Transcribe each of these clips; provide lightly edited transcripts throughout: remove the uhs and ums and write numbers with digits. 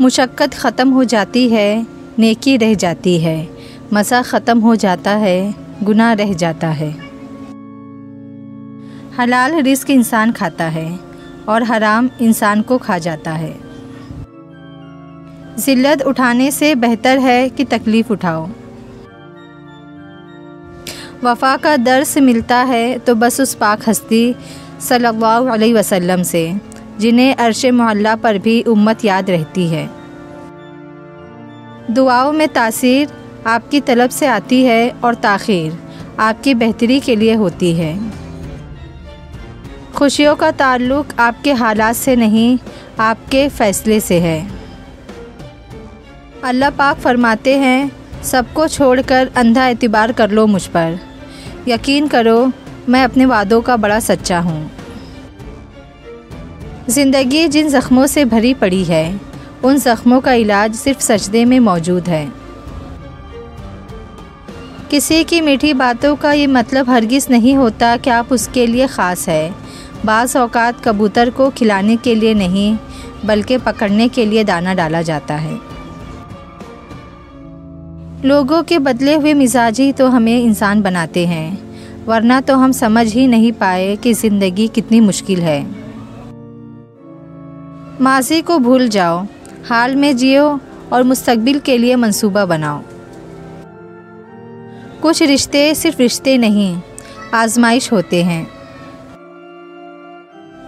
मुशक्क़त ख़त्म हो जाती है, नेकी रह जाती है। मज़ा ख़त्म हो जाता है, गुनाह रह जाता है। हलाल रिज़्क़ इंसान खाता है और हराम इंसान को खा जाता है। ज़िल्लत उठाने से बेहतर है कि तकलीफ़ उठाओ। वफ़ा का दर्स मिलता है तो बस उस पाक हस्ती सल्लल्लाहु अलैहि वसल्लम से, जिन्हें अर्श मुअल्ला पर भी उम्मत याद रहती है। दुआओं में तासीर आपकी तलब से आती है और ताख़ीर आपकी बेहतरी के लिए होती है। खुशियों का ताल्लुक़ आपके हालात से नहीं, आपके फ़ैसले से है। अल्लाह पाक फरमाते हैं, सबको छोड़कर अंधा एतबार कर लो मुझ पर, यकीन करो मैं अपने वादों का बड़ा सच्चा हूँ। ज़िंदगी जिन ज़ख्मों से भरी पड़ी है, उन ज़ख्मों का इलाज सिर्फ़ सजदे में मौजूद है। किसी की मीठी बातों का ये मतलब हरगिज़ नहीं होता कि आप उसके लिए ख़ास है। बाज़ औक़ात कबूतर को खिलाने के लिए नहीं, बल्कि पकड़ने के लिए दाना डाला जाता है। लोगों के बदले हुए मिजाज ही तो हमें इंसान बनाते हैं, वरना तो हम समझ ही नहीं पाए कि ज़िंदगी कितनी मुश्किल है। माज़ी को भूल जाओ, हाल में जियो और मुस्तकबिल के लिए मंसूबा बनाओ। कुछ रिश्ते सिर्फ रिश्ते नहीं, आजमाइश होते हैं।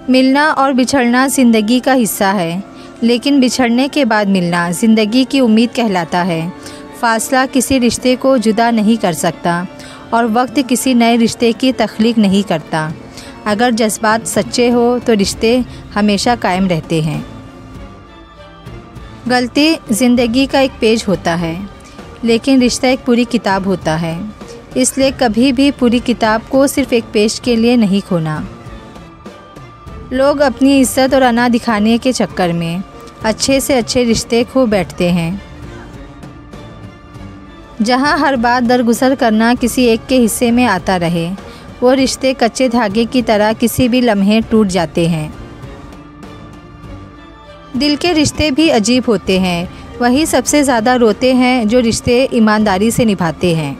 मिलना और बिछड़ना ज़िंदगी का हिस्सा है, लेकिन बिछड़ने के बाद मिलना ज़िंदगी की उम्मीद कहलाता है। फ़ासला किसी रिश्ते को जुदा नहीं कर सकता और वक्त किसी नए रिश्ते की तख्लीक नहीं करता। अगर जज्बात सच्चे हो तो रिश्ते हमेशा कायम रहते हैं। गलती ज़िंदगी का एक पेज होता है, लेकिन रिश्ता एक पूरी किताब होता है। इसलिए कभी भी पूरी किताब को सिर्फ़ एक पेज के लिए नहीं खोना। लोग अपनी इज्जत और अना दिखाने के चक्कर में अच्छे से अच्छे रिश्ते खो बैठते हैं। जहाँ हर बात दरगुजर करना किसी एक के हिस्से में आता रहे, वो रिश्ते कच्चे धागे की तरह किसी भी लम्हे टूट जाते हैं। दिल के रिश्ते भी अजीब होते हैं, वही सबसे ज़्यादा रोते हैं जो रिश्ते ईमानदारी से निभाते हैं।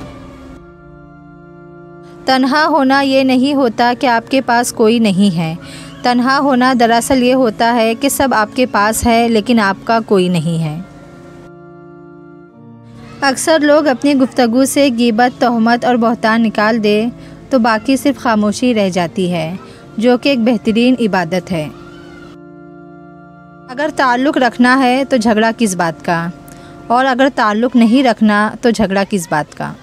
तन्हा होना ये नहीं होता कि आपके पास कोई नहीं है। तन्हा होना दरअसल ये होता है कि सब आपके पास है, लेकिन आपका कोई नहीं है। अक्सर लोग अपनी गुफ्तगू से ग़ीबत, तोहमत और बहतान निकाल दे तो बाकी सिर्फ खामोशी रह जाती है, जो कि एक बेहतरीन इबादत है। अगर ताल्लुक़ रखना है तो झगड़ा किस बात का, और अगर ताल्लुक़ नहीं रखना तो झगड़ा किस बात का।